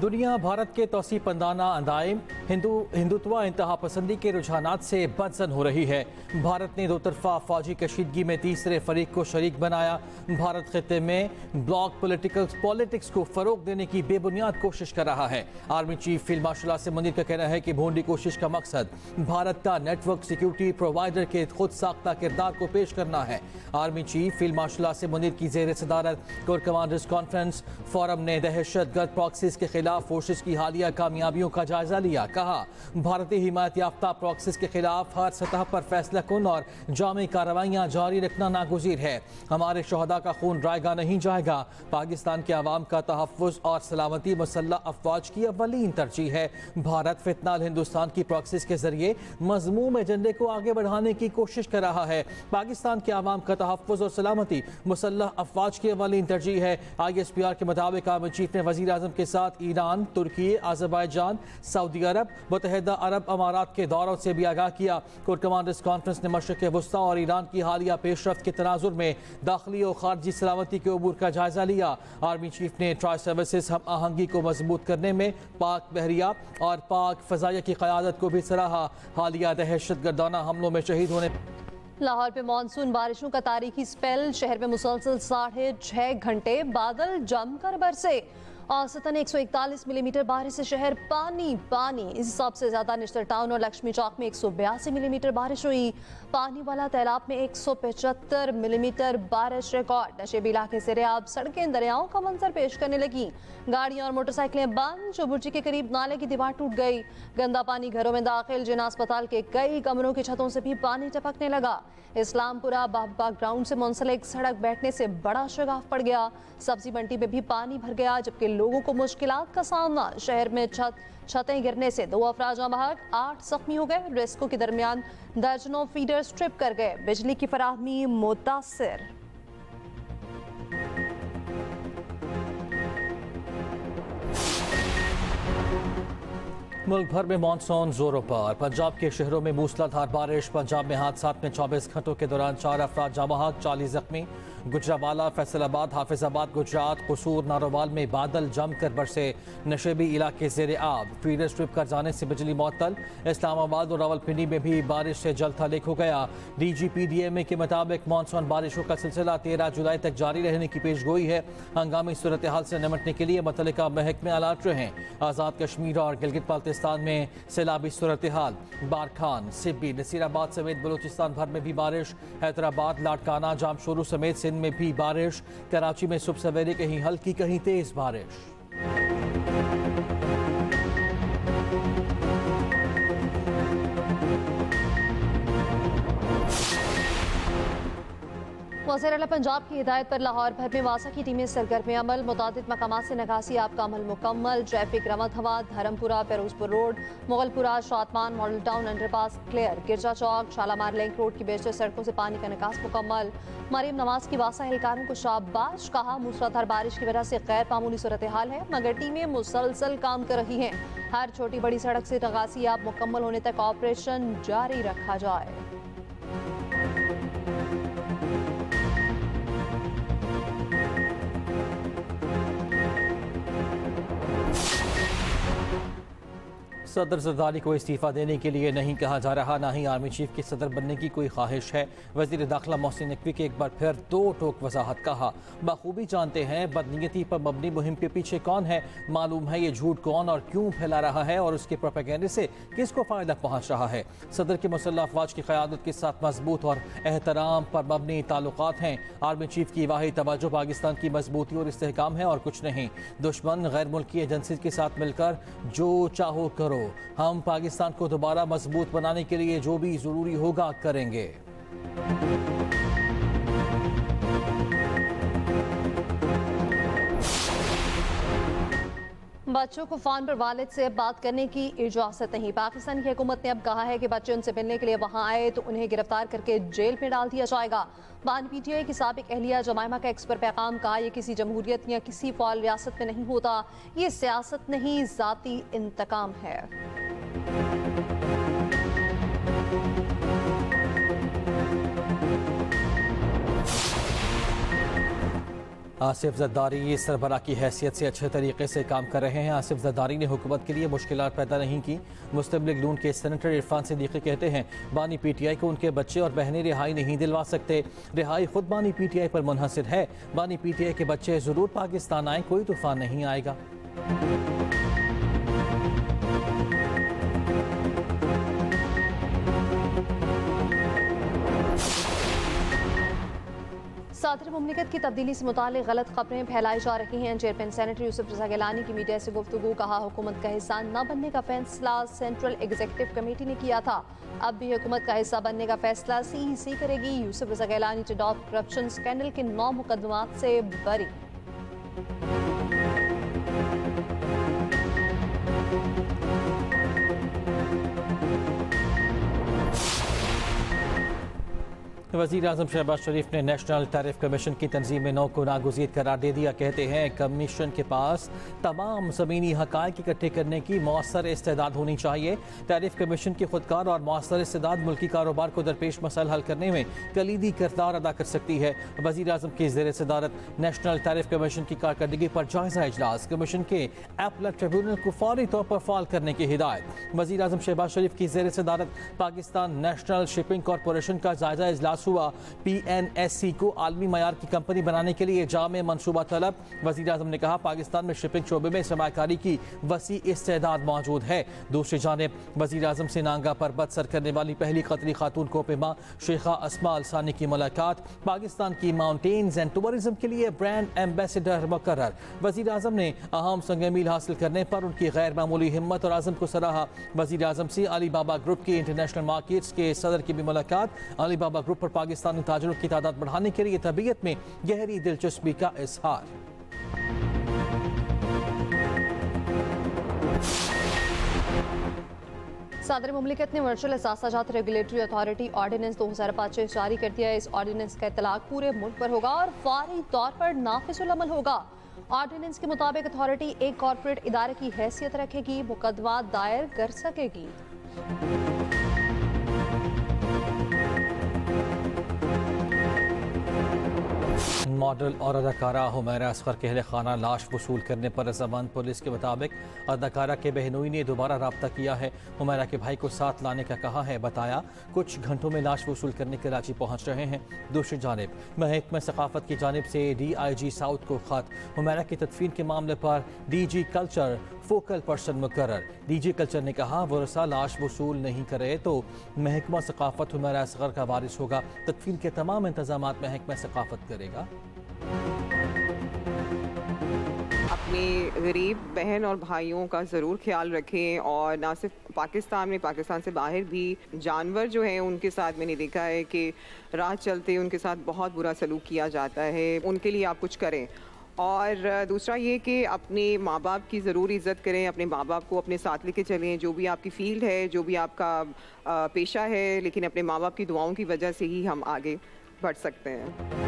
दुनिया भारत के तौसी पंदाना अंदाइम हिंदुत्व इंतहा पसंदी के रुझानात से बदसन हो रही है। भारत ने दो तरफा फौजी कशीदगी में तीसरे फरीक को शरीक बनाया। भारत खित्ते में ब्लॉक पॉलिटिक्स को फरोग देने की बेबुनियाद कोशिश कर रहा है। Army chief field marshal Asim Munir का कहना है कि भोंडी कोशिश का मकसद भारत का नेटवर्क सिक्योरिटी प्रोवाइडर के खुद साख्ता किरदार को पेश करना है। Army chief field marshal Asim Munir की जेर सदारत कोर कमांडर्स कॉन्फ्रेंस फोरम ने दहशतगर्द प्रॉक्सीज के खिलाफ फोर्सेस की हालिया कामयाबियों का जायजा लिया। कहा, भारतीय हिमायत याफ्ता प्रॉक्सीज के खिलाफ हर सतह पर फैसला कुन और जामी कार्रवाइयां जारी रखना नागुज़ीर है। हमारे शहदा का खून रायगा नहीं जाएगा। पाकिस्तान के अवाम का तहफ़्फ़ुज़ और सलामती मुसल्लह अफवाज की अव्वलीन तरजीह है। भारत फितनाल हिंदुस्तान की प्रॉक्सीज के जरिए मज़मूम एजेंडे को आगे बढ़ाने की कोशिश कर रहा है। पाकिस्तान के अवाम का तहफ़्फ़ुज़ और सलामती मुसल्लह अफवाज की अव्वलीन तरजीह है। ISPR के मुताबिक आर्मी चीफ ने वज़ीर आज़म के साथ ईरान, तुर्की, अज़रबैजान, सऊदी अरब, मुत्तहिदा अरब अमारात के दौरों से भी आगाह किया। कोर कमांडर्स कॉन्फ्रेंस ने मशरिक़ वस्ता और ईरान की हालिया पेशरफ्त के तनाजुर में दाखिली और खारजी सलामती के अमूर का जायजा लिया। आर्मी चीफ ने ट्राई सर्विसेज हम आहंगी को मजबूत करने में पाक बहरिया और पाक फ़ज़ाइया की क़यादत को भी सराहा। हालिया दहशतगर्दाना हमलों में शहीद होने लाहौर पे मानसून बारिशों का तारीखी स्पेल। शहर में मुसलसल 6.5 घंटे बादल जमकर बरसे। औसतन 141 मिलीमीटर बारिश से शहर पानी पानी। सबसे ज्यादा निश्तर टाउन और लक्ष्मी चौक में 182 मिलीमीटर बारिश हुई। पानी वाला तालाब में 175 मिलीमीटर बारिश रिकॉर्ड। नशेबी इलाके से अब सड़कें दरियाओं का मंजर पेश करने लगी। गाड़ियां और मोटरसाइकिलें बंद। चुबुर्जी के करीब नाले की दीवार टूट गई। गंदा पानी घरों में दाखिल। जिना अस्पताल के कई कमरों की छतों से भी पानी टपकने लगा। इस्लामपुरा बाबा ग्राउंड से मुंसलिक सड़क बैठने से बड़ा शगाफ पड़ गया। सब्जी मंडी में भी पानी भर गया, जबकि लोगों को मुश्किलात का सामना। शहर में छतें गिरने से 2 अफराद जाँ बहक, 8 जख्मी हो गए। रेस्क्यू के दरमियान दर्जनों फीडर स्ट्रिप कर गए। बिजली की फराहमी मुतासिर। मुल्क भर में मानसून जोरों पर। पंजाब के शहरों में मूसलाधार बारिश। पंजाब में हादसात में 24 घंटों के दौरान 4 अफराद जाँ बहक, 40 जख्मी। गुजरावाला, फैसलाबाद, हाफिजाबाद, गुजरात, कसूर, नारोवाल में बादल जमकर बरसे। नशेबी इलाके ज़ेरे आब। फीडर स्ट्रिप कर जाने से बिजली मुअत्तल। इस्लामाबाद और रावलपिंडी में भी बारिश से जल थलेक हो गया। DGPDMA के मुताबिक मानसून बारिशों का सिलसिला 13 जुलाई तक जारी रहने की पेशगोई है। हंगामी सूरत हाल से निमटने के लिए मुतल्लिका महकमे अलर्ट रहें। आज़ाद कश्मीर और गिलगित बाल्टिस्तान में सैलाबी सूरत हाल। बारखान, सिब्बी, नसीराबाद समेत बलूचिस्तान भर में भी बारिश। हैदराबाद, लाड़काना, जामशोरू समेत सिंध में भी बारिश। कराची में सुबह सवेरे कहीं हल्की कहीं तेज बारिश। वज़ीर आला पंजाब की हिदायत पर लाहौर भर में वासा की टीमें सरगर्म अमल। मुतादिद मकामात से नगासी आप का अमल मुकम्मल। ट्रैफिक रमत हवा, Dharampura, Ferozepur Road, Mughalpura, Shadman, Model Town underpass clear. Girja Chowk, Shalamar Link Road की बेशतर सड़कों से पानी का निकास मुकम्मल। मरीम नवाज की वासा एहलकारों को शाबाश कहा। मूसलाधार बारिश की वजह से गैर मामूली सूरत हाल है, मगर टीमें मुसलसल काम कर रही हैं। हर छोटी बड़ी सड़क से नगासी आप मुकम्मल होने तक ऑपरेशन जारी रखा जाए। सदर जरदारी को इस्तीफ़ा देने के लिए नहीं कहा जा रहा, ना ही आर्मी चीफ के सदर बनने की कोई ख्वाहिश है। वज़ीर दाखिला मोहसिन नकवी के एक बार फिर 2 टोक वजाहत। कहा, बखूबी जानते हैं बदनीयती पर मबनी मुहिम के पीछे कौन है। मालूम है ये झूठ कौन और क्यों फैला रहा है और उसके प्रोपेगेंडे से किसको फ़ायदा पहुँच रहा है। सदर के मुसल्लह अफवाज की क़यादत के साथ मजबूत और एहतराम पर मबनी ताल्लुकात हैं। आर्मी चीफ की वाहिद तवज्जो पाकिस्तान की मजबूती और इस्तेहकाम है और कुछ नहीं। दुश्मन गैर मुल्की एजेंसी के साथ मिलकर जो चाहो करो। हम पाकिस्तान को दोबारा मजबूत बनाने के लिए जो भी जरूरी होगा करेंगे। बच्चों को फोन पर वालिद से बात करने की इजाजत नहीं। पाकिस्तान की हुकूमत ने अब कहा है कि बच्चे उनसे मिलने के लिए वहां आए तो उन्हें गिरफ्तार करके जेल में डाल दिया जाएगा। बान PTI की साबिक एहलिया जमाइमा का एक्स पर पैगाम। कहा, यह किसी जमहूरियत या किसी फौल रियासत में नहीं होता। ये सियासत नहीं, जाती इंतकाम है। आसिफ जरदारी सरबराह की हैसियत से अच्छे तरीके से काम कर रहे हैं। आसिफ जरदारी ने हुकूमत के लिए मुश्किलात पैदा नहीं की। मुस्लिम लीग नून के सेनेटर इरफान सिद्दीकी कहते हैं बानी पीटीआई को उनके बच्चे और बहनें रिहाई नहीं दिलवा सकते। रिहाई खुद बानी पीटीआई पर मुनहसर है। बानी पीटीआई के बच्चे जरूर पाकिस्तान आए, कोई तूफान नहीं आएगा। सदर मुमलिकत की तब्दीली से मुताल्लिक़ गलत खबरें फैलाई जा रही हैं। चेयरमैन सेनेटर यूसुफ रज़ा गिलानी की मीडिया से गुफ्तगू। कहा हुकूमत का हिस्सा न बनने का फैसला सेंट्रल एग्जीक्यूटिव कमेटी ने किया था, अब भी हुकूमत का हिस्सा बनने का फैसला CEC करेगी। यूसुफ रज़ा गिलानी टिडॉप करप्शन स्कैंडल के 9 मुकदमात से बरी। वज़ीर आज़म शहबाज शरीफ ने नेशनल टैरिफ कमीशन की तंजीम 9 को नागुज़ीर करार दे दिया। कहते हैं कमीशन के पास तमाम ज़मीनी हक़ाइक़ इकट्ठे करने की मौसर इस्तेदाद होनी चाहिए। टैरिफ कमीशन की खुदकार और मौसर इस्तेदाद मुल्की कारोबार को दरपेश मसाइल हल करने में कलीदी किरदार अदा कर सकती है। वज़ीर आज़म की ज़ेर सदारत नेशनल टैरिफ कमीशन की कारकर्दगी पर जायज़ा इजलास। कमीशन के एपलेट ट्रिब्यूनल को फौरी तौर पर फ़ाल करने की हिदायत। वज़ीर आज़म शहबाज शरीफ की ज़ेर सदारत पाकिस्तान नेशनल शिपिंग कॉरपोरेशन का जायज़ा इजलास हुआ। PNSC को आलमी मयार की कंपनी बनाने के लिए जामे मनसूबा तलब। वज़ीर आज़म ने कहा पाकिस्तान में शिपिंग शोबे में सरमाकारी की वसी इस्तेदाद मौजूद है। दूसरी जानिब वज़ीर आज़म से नांगा पर बदसर करने वाली पहली कतरी खातून कोपेमा शेखा अस्मा अलसानी की मुलाकात। पाकिस्तान की माउंटेन्स एंड टूरिज्म के लिए ब्रांड एम्बेसडर मुकर्रर। वज़ीर आज़म ने अहम संग मील हासिल करने पर उनकी गैर मामूली हिम्मत और आज़म को सराहा। वज़ीर आज़म से अली बाबा ग्रुप की इंटरनेशनल मार्केट्स के सदर की भी मुलाकात। अली बाबा ग्रुप पर पाकिस्तानी ताजरों की तादाद बढ़ाने के लिए तबीयत में गहरी दिलचस्पी का इजहार। सदर मुमलिकत ने वर्चुअल एहसासात रेगुलेटरी अथॉरिटी ऑर्डिनेंस 2025 जारी कर दिया है। इस ऑर्डिनेंस का इतलाक पूरे मुल्क पर होगा और फौरी तौर पर नाफिजुल अमल होगा। ऑर्डिनेंस के मुताबिक अथॉरिटी एक कॉर्पोरेट इदारे की हैसियत रखेगी, मुकदमा दायर कर सकेगी। मॉडल और अदाकारा हुमैरा असगर के अहले खाना लाश वसूल करने पर रजामंद। पुलिस के मुताबिक अदाकारा के बहनोई ने दोबारा रब्ता किया है। हुमैरा के भाई को साथ लाने का कहा है। बताया कुछ घंटों में लाश वसूल करने कराची पहुंच रहे हैं। दूसरी जानिब महकमा सकाफत की जानिब से DIG साउथ को खत। हुमैरा की तदफीन के मामले पर DG कल्चर फोकल पर्सन मुकर्रर। DG कल्चर ने कहा वरसा लाश वसूल नहीं करे तो महकमा सकाफत हुमैरा असगर का वारिस होगा। तदफीन के तमाम इंतजाम महकमा सकाफत करेगा। अपने गरीब बहन और भाइयों का ज़रूर ख्याल रखें, और ना सिर्फ पाकिस्तान में, पाकिस्तान से बाहर भी जानवर जो हैं उनके साथ मैंने देखा है कि राह चलते उनके साथ बहुत बुरा सलूक किया जाता है। उनके लिए आप कुछ करें। और दूसरा ये कि अपने माँ बाप की ज़रूर इज़्ज़त करें, अपने माँ बाप को अपने साथ लेके चलें। जो भी आपकी फील्ड है, जो भी आपका पेशा है, लेकिन अपने माँ बाप की दुआओं की वजह से ही हम आगे बढ़ सकते हैं।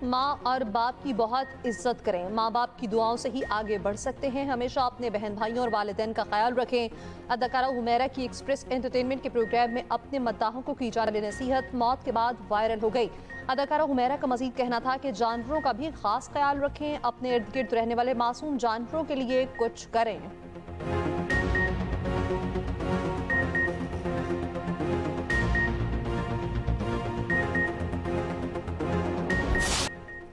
माँ और बाप की बहुत इज्जत करें, माँ बाप की दुआओं से ही आगे बढ़ सकते हैं। हमेशा अपने बहन भाइयों और वालिदैन का ख्याल रखें। अदाकारा हुमैरा की एक्सप्रेस एंटरटेनमेंट के प्रोग्राम में अपने मद्दाहों को की जा रही नसीहत मौत के बाद वायरल हो गई। अदाकारा हुमैरा का मजीद कहना था कि जानवरों का भी खास ख्याल रखें, अपने इर्द गिर्द रहने वाले मासूम जानवरों के लिए कुछ करें।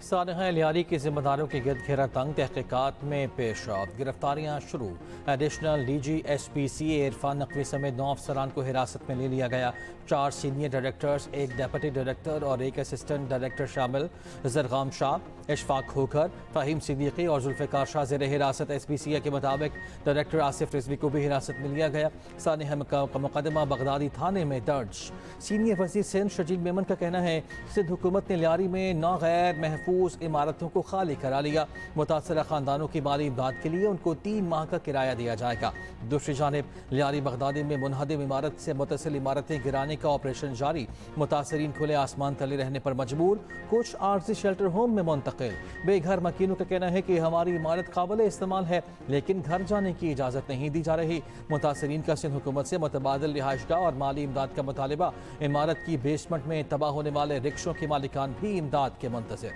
सानहा लियारी की जिम्मेदारों के गिरद घेरा तंग। तहकीकात में पेश गिरफ्तारियाँ शुरू। Additional DG SPCA Irfan Naqvi समेत 9 अफसरान को हिरासत में ले लिया गया। 4 सीनियर डायरेक्टर्स, 1 डेप्यूटी डायरेक्टर और 1 असिस्टेंट डायरेक्टर शामिल। जरगाम शाह, इशफाक खोखर, फ़हीम सिद्दीकी और जुल्फ़िकार शाह ज़ेर हिरासत। SPCA के मुताबिक डायरेक्टर आसिफ रिजवी को भी हिरासत में लिया गया। सानहा का मुकदमा बगदादी थाने में दर्ज। सीनियर वज़ीर सिंध शजील मेमन का कहना है सिंध हुकूमत ने लियारी में 9 गैर महफूज इमारतों को खाली करा लिया। मुतासरा ख़ानदानों की माली इमदाद के लिए उनको 3 माह का किराया दिया जाएगा। दूसरी जानिब लियारी बगदादी में मुनहदिम इमारत से मुतसिल इमारतें गिराने का ऑपरेशन जारी। मुतासरीन खुले आसमान तले रहने पर मजबूर, कुछ आर्जी शेल्टर होम में मुंतकिल। बेघर मकीनों का कहना है कि हमारी इमारत काबिल इस्तेमाल है लेकिन घर जाने की इजाज़त नहीं दी जा रही। मुतासरीन का सिंध हुकूमत से मुतबादिल रिहाइशगाह और माली इमदाद का मुतालबा। इमारत की बेसमेंट में तबाह होने वाले रिक्शों के मालिकान भी इमदाद के मुंतज़िर।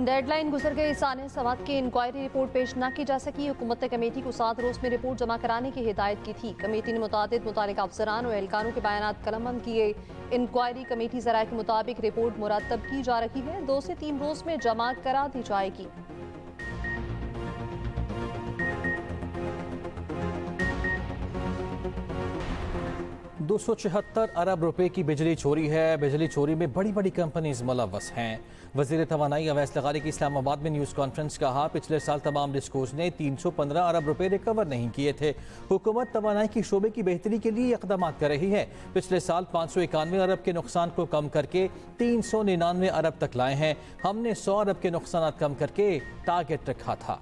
डेडलाइन गुजर गई। सानिया सवाद की इंक्वायरी रिपोर्ट पेश न की जा सकी। हुकूमत ने कमेटी को 7 रोज में रिपोर्ट जमा कराने की हिदायत की थी। कमेटी ने मुतालिका अफसरान और एहलकारों के बयानात कलमबंद किए। इंक्वायरी कमेटी ज़राए के मुताबिक रिपोर्ट मुरतब की जा रही है। 2 से 3 रोज में जमा करा दी जाएगी। $276 अरब रुपए की बिजली चोरी है। बिजली चोरी में बड़ी बड़ी कंपनीज मुलव्वस हैं। वज़ीर तवानाई अवैस लगारी की इस्लामाबाद में न्यूज़ कॉन्फ्रेंस कहा, पिछले साल तमाम डिस्कोज ने 315 अरब रुपए रिकवर नहीं किए थे। हुकूमत तवानाई की शोबे की बेहतरी के लिए इक़दाम कर रही है। पिछले साल 591 अरब के नुकसान को कम करके 399 अरब तक लाए हैं। हमने 100 अरब के नुकसान कम करके टारगेट रखा था।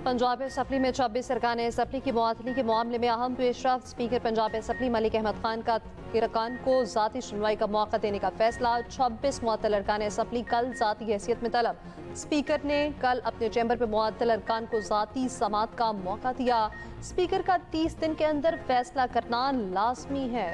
पंजाब असम्बली में 26 अरकान असम्बली की मुअत्तली के मामले में अहम पेशरफ्त। स्पीकर पंजाब असम्बली मलिक अहमद खान का अरकान को ज़ाती सुनवाई का मौका देने का फैसला। 26 मुअत्तल अरकान असम्बली कल ज़ाती हैसियत में तलब। स्पीकर ने कल अपने चैम्बर में मुअत्तल अरकान को ज़ाती समात का मौका दिया। स्पीकर का 30 दिन के अंदर फैसला करना लाजमी है।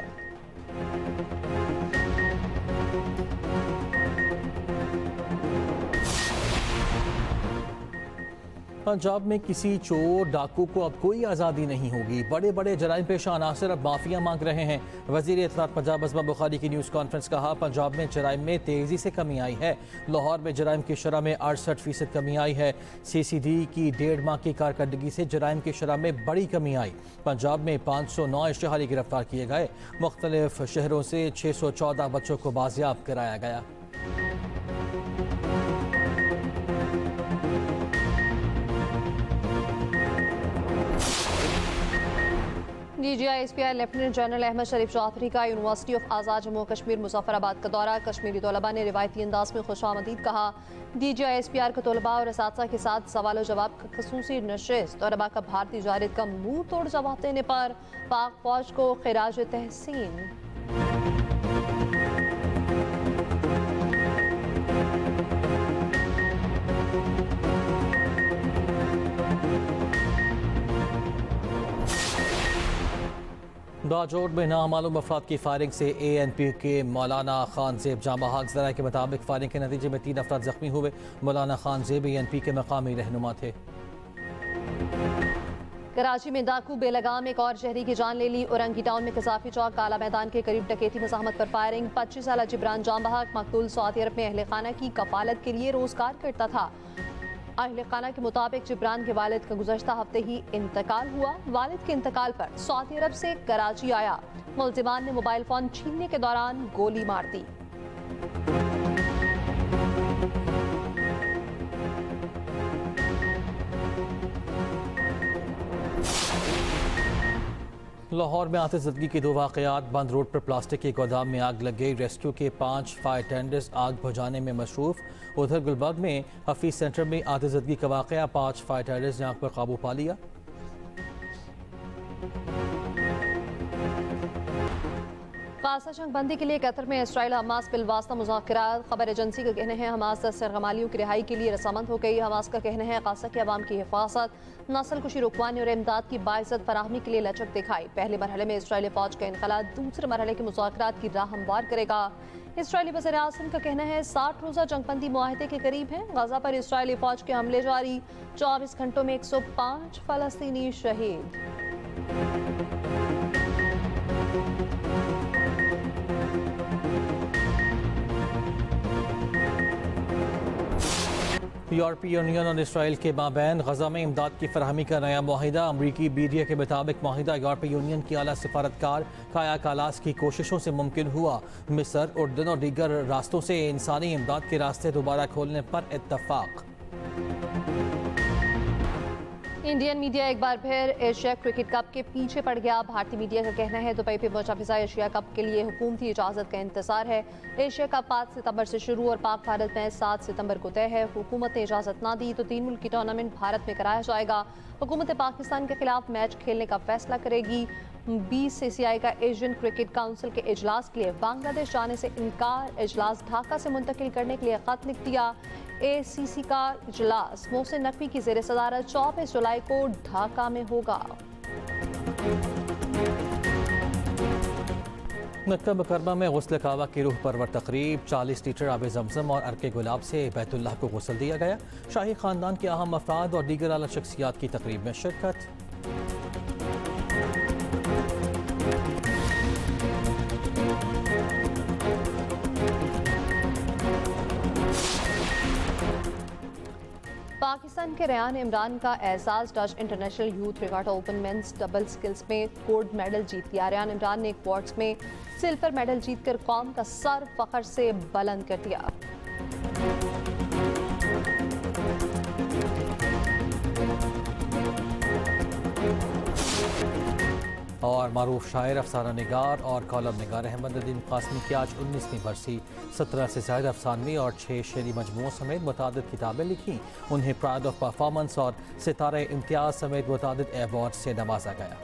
पंजाब में किसी चोर डाकू को अब कोई आज़ादी नहीं होगी। बड़े बड़े जराइम पेशा अनासर अब माफिया मांग रहे हैं। वज़ीर इत्तलात पंजाब अज़मा बुखारी की न्यूज़ कॉन्फ्रेंस कहा, पंजाब में जराइम में तेज़ी से कमी आई है। लाहौर में जराइम की शरह में 68% कमी आई है। CCD की 1.5 माह की कारकर्दगी से जराइम की शरह में बड़ी कमी आई। पंजाब में 509 इश्तिहारी गिरफ्तार किए गए। मुख्तलिफ शहरों से 614 बच्चों को बाजियाब कराया गया। DGI-SPI लेफ्टिनेंट जनरल अहमद शरीफ चौधरी का यूनिवर्सिटी ऑफ आज़ाद जम्मू कश्मीर मुजफ्फराबाद का दौरा। कश्मीरी तलबा ने रिवायती अंदाज में खुशामदीद कहा। DGI-SPI के तलबा और असातिज़ा के साथ सवाल जवाब का खसूसी नशिस्त। तलबा का भारतीय जारिद का मुंह तोड़ जवाब देने पर पाक फौज को खिराज तहसीन। दाजोड़ में नामालूम अफराद की फायरिंग से ANP के मौलाना खान ज़ेब जाँ बहक। ज़राए के मुताबिक फायरिंग के नतीजे में 3 अफराद जख्मी हुए। मौलाना खान ज़ेब ANP के मकामी रहनुमा थे। कराची में डाकू बेलगाम एक और शहरी की जान ले ली। औरंगी टाउन में कसाफी चौक काला मैदान के करीब डकैती मज़ाहमत पर फायरिंग। 25 साला जिब्रान जाँ बहक मकतूल सऊदी अरब में अहले खाना की कफालत के लिए रोजगार करता था। अहले खाना के मुताबिक जिब्रान के वालिद का गुज़श्ता हफ्ते ही इंतकाल हुआ। वालिद के इंतकाल पर सऊदी अरब से कराची आया मुल्ज़िमान ने मोबाइल फ़ोन छीनने के दौरान गोली मार दी। लाहौर में आतिशज़दगी के 2 वाक़यात। बंद रोड पर प्लास्टिक के गोदाम में आग लग गई। रेस्क्यू के 5 फायर टेंडर्स आग बुझाने में मसरूफ। उधर गुलबर्ग में हफीज सेंटर में आतिशज़दगी का वाक़या। 5 फायर टेंडर्स ने आग पर काबू पा लिया। गाज़ा जंग बंदी के लिए कतर में इसराइल हमास बिलवास्ता मुज़ाकरात। खबर एजेंसी का कहना है हमास 10 सरगमालियों की रिहाई के लिए रसामंद हो गई। हमास का कहना है गाज़ा के अवाम की हिफाजत, नस्ल कुशी रुकवाने और इमदाद की बाइज़्ज़त फराहमी के लिए लचक दिखाई। पहले मरहले में इसराइली फौज का इनखला दूसरे मरहले के मुज़ाकरात की राह हमवार करेगा। इसराइली वज़ीर आज़म का कहना है 60 रोज़ा जंगबंदी मुआहदे के करीब है। गाज़ा पर इसराइली फौज के हमले जारी। 24 घंटों में 105 फ़लस्तीनी शहीद। यूरोपीय यूनियन और इसराइल के माबैन गजा में इमदाद की फरहमी का नया मुआहिदा। अमरीकी मीडिया के मुताबिक मुआहिदा यूरोपीय यूनियन की आला सिफारतकार काया कालास की कोशिशों से मुमकिन हुआ। मिस्र, उर्दन और दीगर रास्तों से इंसानी इमदाद के रास्ते दोबारा खोलने पर इत्तफाक। इंडियन मीडिया एक बार फिर एशिया क्रिकेट कप के पीछे पड़ गया। भारतीय मीडिया का कहना है दुबई पे मुतफ़िज़ा एशिया कप के लिए हुकूमती इजाज़त का इंतजार है। एशिया कप 5 सितंबर से शुरू और पाक भारत मैच 7 सितंबर को तय है। हुकूमत ने इजाज़त ना दी तो 3 मुल्की टूर्नामेंट भारत में कराया जाएगा। हुकूमत पाकिस्तान के खिलाफ मैच खेलने का फैसला करेगी। BCCI का एशियन क्रिकेट काउंसिल के इजलास के लिए बांग्लादेश जाने से इनकार। इजलास ढाका से मुंतकिल करने के लिए खत लिख दिया। ACC का इजलास मोहसिन नकवी की ज़ेर सदारत 24 जुलाई को ढाका में होगा। मक्का मुकरमा में गुस्ल काबा की रूह परवर तकरीब 40 लीटर आब जमजम और अर्के गुलाब से बैतुल्लाह को गुस्ल दिया गया। शाही खानदान के अहम अफराद और दीगर आला शख्सियात की तकरीब में शिरकत। पाकिस्तान के रेयान इमरान का एजाज Dutch international youth regatta open men's double sculls में गोल्ड मेडल जीत लिया। रेयान इमरान ने क्वार्ट्स में सिल्वर मेडल जीतकर कौम का सर फख्र से बुलंद कर दिया। और मारूफ शायर, अफसाना निगार और कॉलम निगार अहमद नदीम कासमी की आज 19वीं बरसी। 17 से ज़्यादा अफसानवी और 6 शेरी मजमूओं समेत मुतादिद किताबें लिखी। उन्हें प्राइड ऑफ परफॉर्मेंस और सितारे इम्तियाज समेत मुतादिद अवार्ड से नवाजा गया।